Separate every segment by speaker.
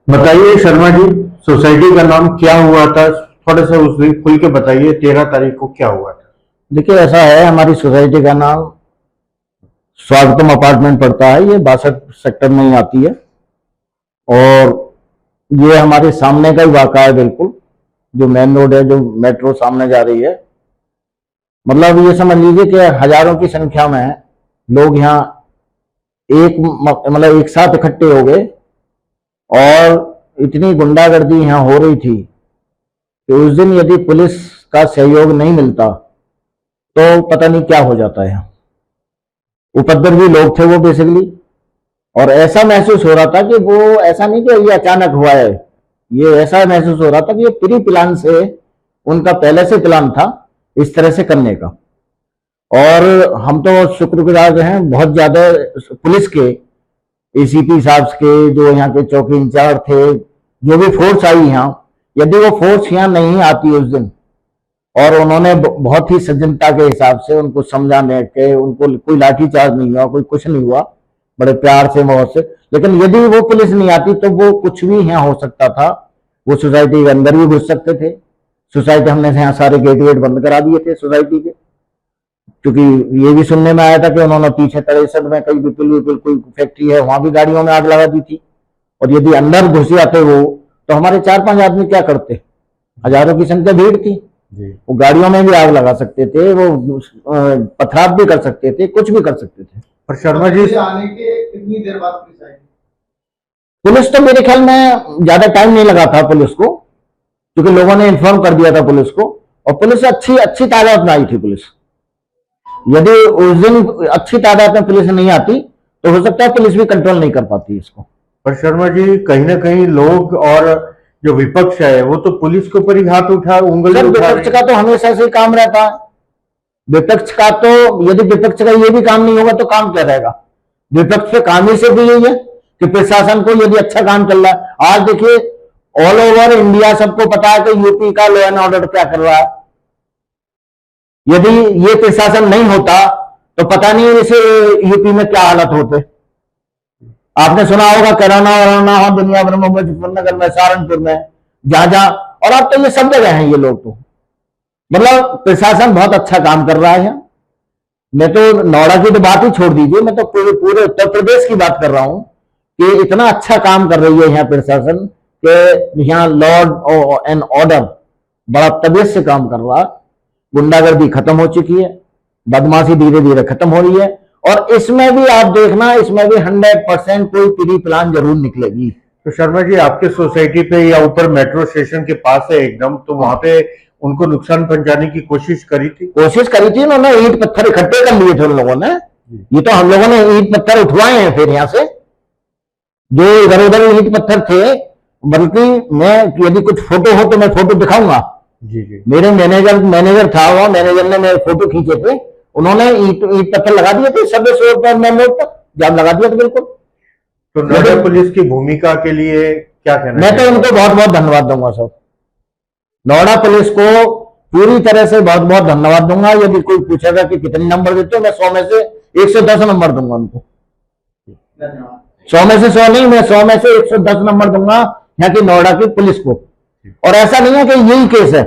Speaker 1: बताइए शर्मा जी, सोसाइटी का नाम क्या हुआ था? थोड़ा सा उस दिन खुल के बताइए, 13 तारीख को क्या हुआ था?
Speaker 2: देखिए, ऐसा है, हमारी सोसाइटी का नाम स्वागतम अपार्टमेंट पड़ता है। ये 62 सेक्टर में ही आती है और ये हमारे सामने का ही वाक़ा है। बिल्कुल जो मेन रोड है, जो मेट्रो सामने जा रही है, मतलब ये समझ लीजिए कि हजारों की संख्या में लोग यहाँ मतलब एक साथ इकट्ठे हो गए और इतनी गुंडागर्दी यहाँ हो रही थी कि उस दिन यदि पुलिस का सहयोग नहीं मिलता तो पता नहीं क्या हो जाता है। उपद्रवी लोग थे वो बेसिकली, और ऐसा महसूस हो रहा था कि वो ऐसा नहीं कि ये अचानक हुआ है, ये ऐसा महसूस हो रहा था कि ये प्री प्लान से, उनका पहले से प्लान था इस तरह से करने का। और हम तो शुक्रगुजार हैं बहुत ज्यादा पुलिस के, एसीपी साहब के, जो यहाँ के चौकी इंचार्ज थे, जो भी फोर्स आई यहाँ, यदि वो फोर्स यहाँ नहीं आती उस दिन और उन्होंने बहुत ही सज्जनता के हिसाब से उनको समझाने के, उनको कोई लाठीचार्ज नहीं हुआ, कोई कुछ नहीं हुआ, बड़े प्यार से बहुत से, लेकिन यदि वो पुलिस नहीं आती तो वो कुछ भी यहाँ हो सकता था। वो सोसाइटी के अंदर भी घुस सकते थे। सोसाइटी हमने यहाँ सारे गेट वेट बंद करा दिए थे सोसाइटी के, क्योंकि ये भी सुनने में आया था कि उन्होंने पीछे 63 में कई विपुल कोई फैक्ट्री है वहां भी गाड़ियों में आग लगा दी थी। और यदि अंदर घुस जाते वो तो हमारे 4-5 आदमी क्या करते, हजारों की संख्या भीड़ थी, वो गाड़ियों में भी आग लगा सकते थे, वो पथराव भी कर सकते थे, कुछ भी कर सकते थे।
Speaker 1: और शर्मा जी
Speaker 3: आने के कितनी देर बाद पुलिस आई?
Speaker 2: पुलिस तो मेरे ख्याल में ज्यादा टाइम नहीं लगा था पुलिस को, क्योंकि लोगों ने इन्फॉर्म कर दिया था पुलिस को, और पुलिस अच्छी तादाद में आई थी पुलिस। यदि उस दिन अच्छी तादाद में पुलिस नहीं आती तो हो सकता है पुलिस भी कंट्रोल नहीं कर पाती इसको।
Speaker 1: पर शर्मा जी, कहीं ना कहीं लोग और जो विपक्ष है वो तो पुलिस के ऊपर ही हाथ उठा, उंगली उठा।
Speaker 2: विपक्ष का तो हमेशा से काम रहता है। विपक्ष का तो, यदि विपक्ष का ये भी काम नहीं होगा तो काम क्या रहेगा? विपक्ष पे काम ही सिर्फ यही है कि प्रशासन को यदि अच्छा काम चल रहा है। आज देखिए, ऑल ओवर इंडिया सबको पता है कि यूपी का लॉ एंड ऑर्डर क्या कर रहा है। यदि ये प्रशासन नहीं होता तो पता नहीं इसे यूपी में क्या हालत होते। आपने सुना होगा कोरोना हो दुनिया भर में, मुजफ्फरनगर में, सहारनपुर में, जहां जहां, और अब तो ये सब जगह हैं ये लोग। तो मतलब प्रशासन बहुत अच्छा काम कर रहा है। मैं तो नोएडा की तो बात ही छोड़ दीजिए, मैं तो पूरे उत्तर प्रदेश की बात कर रहा हूं कि इतना अच्छा काम कर रही है यहाँ प्रशासन कि यहाँ लॉ एंड ऑर्डर बड़ा तबीयत से काम कर रहा है। गुंडागर्दी खत्म हो चुकी है, बदमाशी धीरे धीरे खत्म हो रही है, और इसमें भी आप देखना, इसमें भी 100% कोई प्री प्लान जरूर निकलेगी।
Speaker 1: तो शर्मा जी, आपके सोसाइटी पे या ऊपर मेट्रो स्टेशन के पास है एकदम, तो वहां पे उनको नुकसान पहुंचाने की कोशिश करी थी?
Speaker 2: उन्होंने ईंट पत्थर इकट्ठे कर लिए थे उन लोगों ने। ये तो हम लोगों ने ईंट पत्थर उठवाए हैं फिर यहाँ से, जो इधर उधर ईंट पत्थर थे। बल्कि मैं, यदि कुछ फोटो हो तो मैं फोटो दिखाऊंगा।
Speaker 1: जी।
Speaker 2: मेरे मैनेजर था, वहां मैनेजर ने मेरे फोटो खींचे थे, उन्होंने ईंट पत्थर लगा दिए थे सब मेन रोड पर, जाम लगा दिया था बिल्कुल।
Speaker 1: तो नोएडा पुलिस की भूमिका के लिए क्या कहना?
Speaker 2: मैं तो उनको बहुत बहुत धन्यवाद दूंगा सर। नोएडा पुलिस को पूरी तरह से बहुत बहुत धन्यवाद दूंगा। यदि कोई पूछेगा कि कितने नंबर देते हो, मैं 100 में से 110 नंबर दूंगा उनको। 100 में से 100 नहीं, मैं 100 में से 110 नंबर दूंगा यहाँ की नोएडा की पुलिस को। और ऐसा नहीं है कि यही केस है,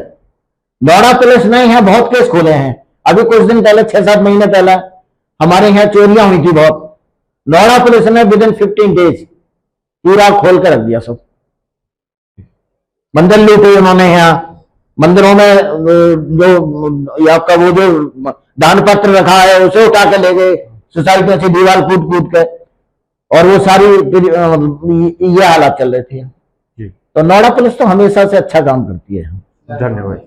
Speaker 2: नोएडा पुलिस ने यहाँ बहुत केस खोले हैं। अभी कुछ दिन पहले, 6-7 महीने पहले, हमारे यहाँ चोरियां हुई थी बहुत। नोएडा पुलिस ने विदिन 15 डेज पूरा खोल कर रख दिया सब। मंदिर लूटे उन्होंने यहाँ, मंदिरों में जो आपका वो जो दान पत्र रखा है उसे उठा के ले गए, सोसाइटी से दीवार कूट के, और वो सारी ये हालात चल रहे थे। तो नोएडा पुलिस तो हमेशा से अच्छा काम करती है।
Speaker 1: धन्यवाद।